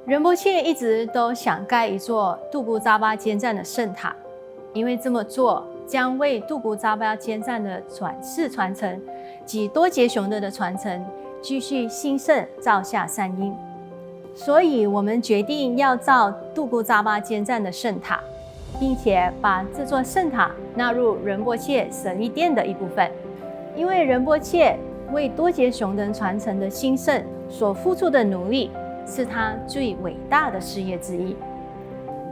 仁波切一直都想盖一座杜布扎巴坚站的圣塔，因为这么做将为杜布扎巴坚站的转世传承及多杰雄德的传承继续兴盛造下善因。所以我们决定要造杜布扎巴坚站的圣塔，并且把这座圣塔纳入仁波切舍利殿的一部分。因为仁波切为多杰雄德传承的兴盛所付出的努力，是他最伟大的事业之一。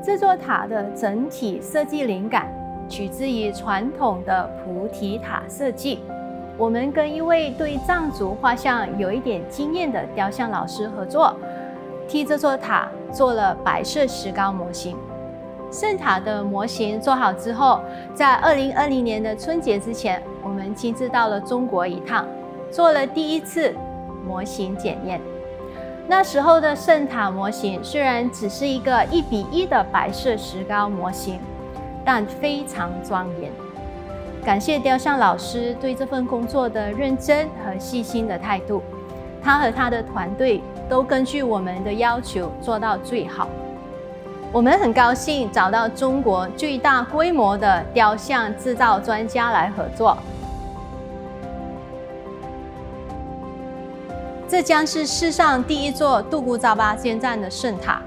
这座塔的整体设计灵感取自于传统的菩提塔设计。我们跟一位对藏族画像有一点经验的雕像老师合作，替这座塔做了白色石膏模型。圣塔的模型做好之后，在2020年的春节之前，我们亲自到了中国一趟，做了第一次模型检验。那时候的圣塔模型虽然只是一个1:1的白色石膏模型，但非常庄严。感谢雕像老师对这份工作的认真和细心的态度，他和他的团队都根据我们的要求做到最好。我们很高兴找到中国最大规模的雕像制造专家来合作。这将是世上第一座杜布扎巴坚站的圣塔，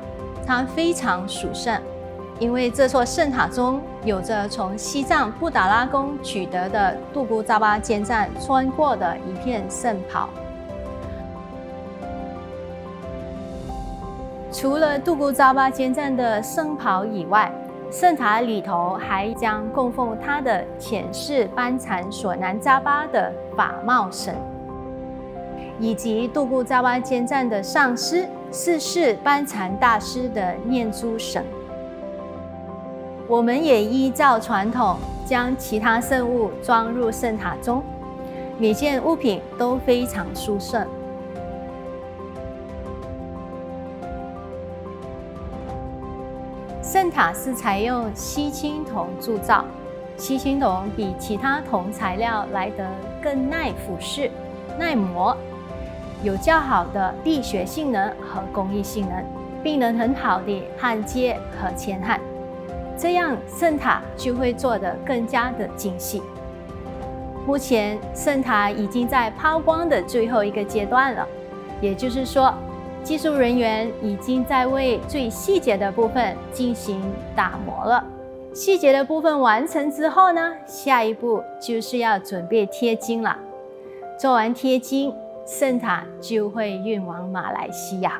它非常殊胜，因为这座圣塔中有着从西藏布达拉宫取得的杜布扎巴坚站穿过的一片圣袍。除了杜布扎巴坚站的圣袍以外，圣塔里头还将供奉他的前世班禅索南扎巴的法帽神，以及杜布扎巴坚站的上师四世班禅大师的念珠绳。我们也依照传统，将其他圣物装入圣塔中，每件物品都非常殊胜。圣塔是采用锡青铜铸造，锡青铜比其他铜材料来得更耐腐蚀、耐磨，有较好的力学性能和工艺性能，并能很好地焊接和铅焊，这样圣塔就会做得更加的精细。目前圣塔已经在抛光的最后一个阶段了，也就是说，技术人员已经在为最细节的部分进行打磨了。细节的部分完成之后呢，下一步就是要准备贴金了。做完贴金，圣塔就会运往马来西亚。